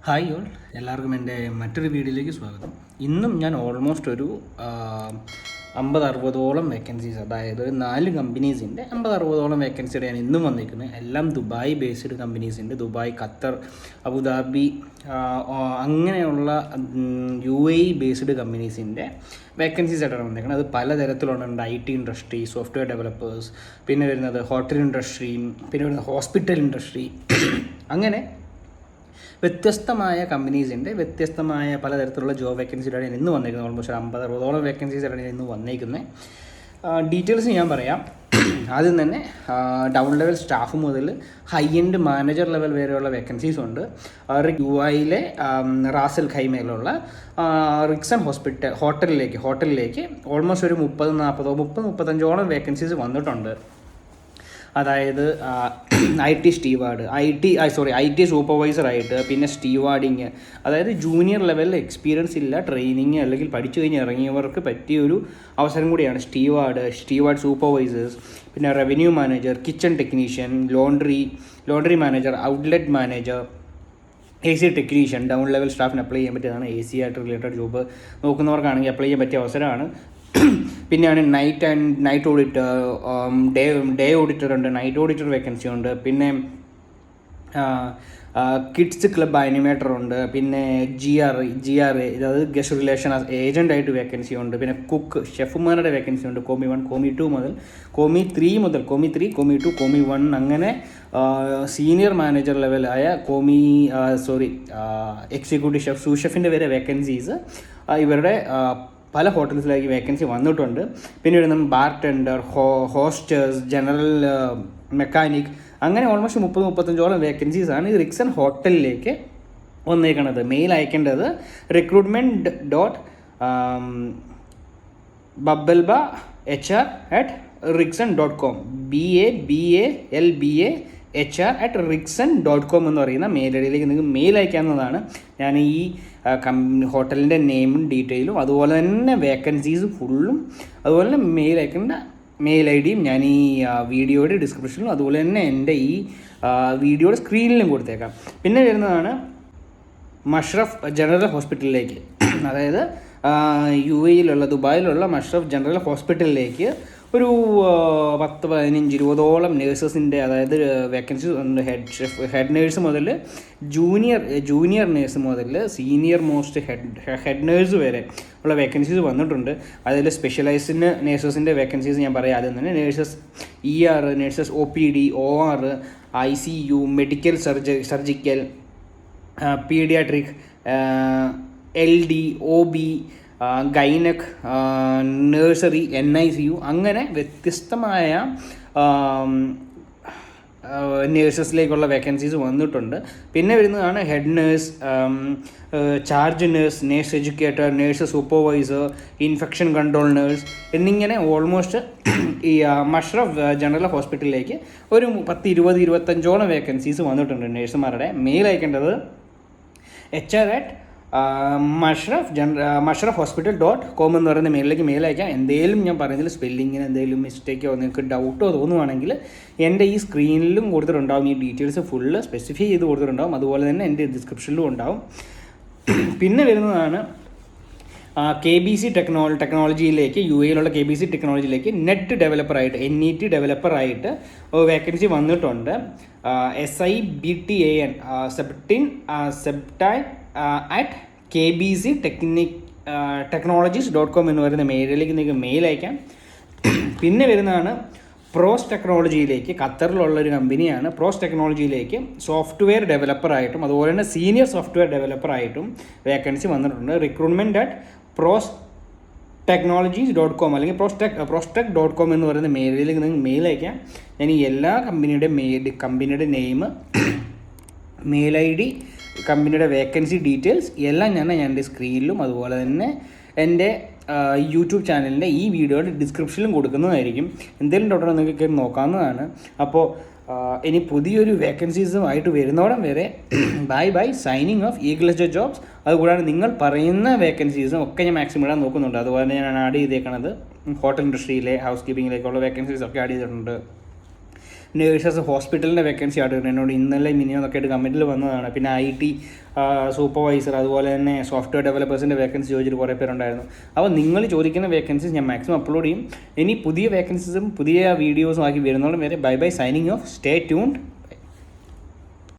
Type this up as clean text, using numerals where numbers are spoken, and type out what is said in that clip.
Hi all, എല്ലാവർക്കും എൻ്റെ മറ്റൊരു വീഡിയോയിലേക്ക് സ്വാഗതം. ഇന്നും ഞാൻ ഓൾമോസ്റ്റ് ഒരു 50-60ഓളം വേക്കൻസീസ്, അതായത് ഒരു 4 കമ്പനീസിൻ്റെ 50-60ഓളം വേക്കൻസിയുടെയാണ് ഇന്നും വന്നിരിക്കുന്നത്. എല്ലാം ദുബായ് ബേസ്ഡ് കമ്പനീസിൻ്റെ, ദുബായ്, ഖത്തർ, അബുദാബി അങ്ങനെയുള്ള UAE ബേസ്ഡ് കമ്പനീസിൻ്റെ വേക്കൻസീസ് ആയിട്ടാണ് വന്നിരിക്കുന്നത്. അത് പലതരത്തിലുണ്ട്. IT ഇൻഡസ്ട്രി, സോഫ്റ്റ്വെയർ ഡെവലപ്പേഴ്സ്, പിന്നെ വരുന്നത് ഹോട്ടൽ ഇൻഡസ്ട്രി, പിന്നെ വരുന്നത് ഹോസ്പിറ്റൽ ഇൻഡസ്ട്രി, അങ്ങനെ വ്യത്യസ്തമായ കമ്പനീസിൻ്റെ വ്യത്യസ്തമായ പലതരത്തിലുള്ള ജോബ് വേക്കൻസിയിലാണ് ഇന്ന് വന്നിരിക്കുന്നത്. ഓൾമോസ്റ്റ് 50-60ഓളം വേക്കൻസീസാണ് ഇന്ന് വന്നിരിക്കുന്നത്. ഡീറ്റെയിൽസ് ഞാൻ പറയാം. ആദ്യം തന്നെ ഡൗൺ ലെവൽ സ്റ്റാഫ് മുതൽ ഹൈ എൻഡ് മാനേജർ ലെവൽ വരെയുള്ള വേക്കൻസീസ് ഉണ്ട്. UAE റാസൽ ഖൈമയിലുള്ള റിക്സൺ ഹോട്ടലിലേക്ക് ഓൾമോസ്റ്റ് ഒരു 30-35ഓളം വേക്കൻസീസ് വന്നിട്ടുണ്ട്. അതായത് IT സൂപ്പർവൈസറായിട്ട്, പിന്നെ സ്റ്റീവാർഡിങ്, അതായത് ജൂനിയർ ലെവലിൽ എക്സ്പീരിയൻസ് ഇല്ല, ട്രെയിനിങ് അല്ലെങ്കിൽ പഠിച്ചു കഴിഞ്ഞ് ഇറങ്ങിയവർക്ക് പറ്റിയൊരു അവസരം കൂടിയാണ് സ്റ്റീവാർഡ് സൂപ്പർവൈസേഴ്സ്. പിന്നെ revenue manager, kitchen technician, laundry manager, outlet manager, AC technician, down level സ്റ്റാഫിന് അപ്ലൈ ചെയ്യാൻ പറ്റിയതാണ്. AC ആയിട്ട് റിലേറ്റഡ് ജോബ് നോക്കുന്നവർക്കാണെങ്കിൽ അപ്ലൈ ചെയ്യാൻ പറ്റിയ അവസരമാണ്. പിന്നെയാണ് നൈറ്റ് ഓഡിറ്റർ, ഡേ ഓഡിറ്റർ ഉണ്ട്, നൈറ്റ് ഓഡിറ്റർ വേക്കൻസി ഉണ്ട്. പിന്നെ കിഡ്സ് ക്ലബ് ആനിമേറ്റർ ഉണ്ട്. പിന്നെ GRA അതായത് ഗസ്റ്റ് റിലേഷൻ ഏജൻ്റായിട്ട് വേക്കൻസി ഉണ്ട്. പിന്നെ കുക്ക്, ഷെഫുമാരുടെ വേക്കൻസി ഉണ്ട്. കോമി 1, കോമി 2 മുതൽ കോമി 3, കോമി 2, കോമി 1 അങ്ങനെ സീനിയർ മാനേജർ ലെവലായ എക്സിക്യൂട്ടീവ് ഷെഫ്, സൂഷെഫിൻ്റെ വരെ വേക്കൻസീസ് ഇവരുടെ പല ഹോട്ടൽസിലേക്ക് വേക്കൻസി വന്നിട്ടുണ്ട്. പിന്നെ വരുന്ന bar tender, hostesses, general mechanic, അങ്ങനെ ഓൾമോസ്റ്റ് 30-35ഓളം വേക്കൻസീസാണ് ഈ റിക്സൺ ഹോട്ടലിലേക്ക് വന്നേക്കണത്. മെയിൽ അയക്കേണ്ടത് recruitment.babelba@rixon.com BABALBAHR@rixon.com എന്ന് പറയുന്ന മെയിൽ ഐഡിയിലേക്ക് നിങ്ങൾക്ക് മെയിൽ അയക്കാവുന്നതാണ്. ഞാൻ ഈ ഹോട്ടലിൻ്റെ നെയിമും ഡീറ്റെയിലും അതുപോലെ തന്നെ വേക്കൻസീസ് ഫുള്ളും അതുപോലെ തന്നെ മെയിൽ അയക്കേണ്ട മെയിൽ ഐഡിയും ഞാൻ ഈ വീഡിയോയുടെ ഡിസ്ക്രിപ്ഷനിലും അതുപോലെ തന്നെ എൻ്റെ ഈ വീഡിയോയുടെ സ്ക്രീനിലും കൊടുത്തേക്കാം. പിന്നെ വരുന്നതാണ് മഷ്റഫ് ജനറൽ ഹോസ്പിറ്റലിലേക്ക്, അതായത് UAE ദുബായിലുള്ള മഷ്റഫ് ജനറൽ ഹോസ്പിറ്റലിലേക്ക് ഒരു 10-15-20ഓളം നേഴ്സസിൻ്റെ, അതായത് വേക്കൻസി ഉണ്ട്. ഹെഡ് നേഴ്സ് മുതൽ ജൂനിയർ നേഴ്സ് മുതൽ സീനിയർ മോസ്റ്റ് ഹെഡ് നേഴ്സ് വരെ ഉള്ള വേക്കൻസീസ് വന്നിട്ടുണ്ട്. അതിൽ സ്പെഷ്യലൈസ്ഡ് നേഴ്സസിൻ്റെ വേക്കൻസീസ് ഞാൻ പറയാം. ആദ്യം തന്നെ nurses ER, nurses OPD, OR, ICU, medical surgical, paediatric, LD, OB, gynaec, nursery, NICU, അങ്ങനെ വ്യത്യസ്തമായ നേഴ്സസിലേക്കുള്ള വേക്കൻസീസ് വന്നിട്ടുണ്ട്. പിന്നെ വരുന്നതാണ് head nurse, charge nurse, nurse educator, nurse supervisor, infection control nurse എന്നിങ്ങനെ ഓൾമോസ്റ്റ് ഈ മഷ്റഫ് ജനറൽ ഹോസ്പിറ്റലിലേക്ക് ഒരു 10-20-25ഓളം വേക്കൻസീസ് വന്നിട്ടുണ്ട് നേഴ്സുമാരുടെ. മെയിൽ അയക്കേണ്ടത് HR@mashrafhospital.com എന്ന് പറയുന്ന മെയിലിലേക്ക് മെയിൽ അയക്കാം. എന്തെങ്കിലും ഞാൻ പറയുന്നതിൽ സ്പെല്ലിങ്ങിന് എന്തെങ്കിലും മിസ്റ്റേക്കോ നിങ്ങൾക്ക് ഡൗട്ടോ തോന്നുവാണെങ്കിൽ എൻ്റെ ഈ സ്ക്രീനിലും കൊടുത്തിട്ടുണ്ടാവും. ഈ ഡീറ്റെയിൽസ് ഫുള്ള് സ്പെസിഫൈ ചെയ്ത് കൊടുത്തിട്ടുണ്ടാവും. അതുപോലെ തന്നെ എൻ്റെ ഡിസ്ക്രിപ്ഷനിലും ഉണ്ടാവും. പിന്നെ വരുന്നതാണ് KBC ടെക്നോളജിയിലേക്ക്, UAE KBC ടെക്നോളജിയിലേക്ക് NET ഡെവലപ്പറായിട്ട് വേക്കൻസി വന്നിട്ടുണ്ട്. SIBTAN @kbctechnologies.com എന്ന് പറയുന്ന മെയിലിലേക്ക് നിങ്ങൾക്ക് മെയിൽ അയക്കാം. പിന്നെ വരുന്നതാണ് പ്രോസ് ടെക്നോളജിയിലേക്ക്, ഖത്തറിലുള്ള ഒരു കമ്പനിയാണ്. പ്രോസ് ടെക്നോളജിയിലേക്ക് സോഫ്റ്റ്വെയർ ഡെവലപ്പറായിട്ടും അതുപോലെ തന്നെ സീനിയർ സോഫ്റ്റ്വെയർ ഡെവലപ്പറായിട്ടും വേക്കൻസി വന്നിട്ടുണ്ട്. recruitment@prostechnologies.com അല്ലെങ്കിൽ prostech.com എന്ന് പറയുന്ന മെയിലിലേക്ക് നിങ്ങൾക്ക് മെയിൽ അയക്കാം. ഞാൻ ഈ എല്ലാ കമ്പനിയുടെ നെയിം, മെയിൽ ID, കമ്പനിയുടെ വേക്കൻസി ഡീറ്റെയിൽസ് എല്ലാം ഞാൻ എൻ്റെ സ്ക്രീനിലും അതുപോലെ തന്നെ എൻ്റെ യൂട്യൂബ് ചാനലിൻ്റെ ഈ വീഡിയോയുടെ ഡിസ്ക്രിപ്ഷനിലും കൊടുക്കുന്നതായിരിക്കും. എന്തെങ്കിലും ഡൗട്ടോ നിങ്ങൾക്ക് കയറി നോക്കാവുന്നതാണ്. അപ്പോൾ ഇനി പുതിയൊരു വേക്കൻസീസുമായിട്ട് വരുന്നോടം വരെ bye signing off Eagles jobs. അതുകൂടാതെ നിങ്ങൾ പറയുന്ന വേക്കൻസീസും ഒക്കെ ഞാൻ മാക്സിമം ഇടാൻ നോക്കുന്നുണ്ട്. അതുപോലെ ഞാൻ ആഡ് ചെയ്തേക്കണത് ഹോട്ടൽ ഇൻഡസ്ട്രിയിലെ ഹൗസ് കീപ്പിങ്ങിലേക്കുള്ള വേക്കൻസീസ് ഒക്കെ ആഡ് ചെയ്തിട്ടുണ്ട്. നേഴ്സസ് ഹോസ്പിറ്റലിൻ്റെ വേക്കൻസി ആയിട്ട് വരുന്നത് എന്നോട് ഇന്നലെ മിനിമൊക്കെ ആയിട്ട് കമൻറ്റിൽ വന്നതാണ്. പിന്നെ IT സൂപ്പർവൈസർ, അതുപോലെ തന്നെ സോഫ്റ്റ്വെയർ ഡെവലപ്പേഴ്സിൻ്റെ വേക്കൻസി ചോദിച്ചിട്ട് കുറേ പേരുണ്ടായിരുന്നു. അപ്പോൾ നിങ്ങൾ ചോദിക്കുന്ന വേക്കൻസീസ് ഞാൻ മാക്സിമം അപ്ലോഡ് ചെയ്യും. ഇനി പുതിയ വേക്കൻസീസും പുതിയ വീഡിയോസും ആക്കി വരുന്നോളം വരെ bye bye, signing off, stay tuned.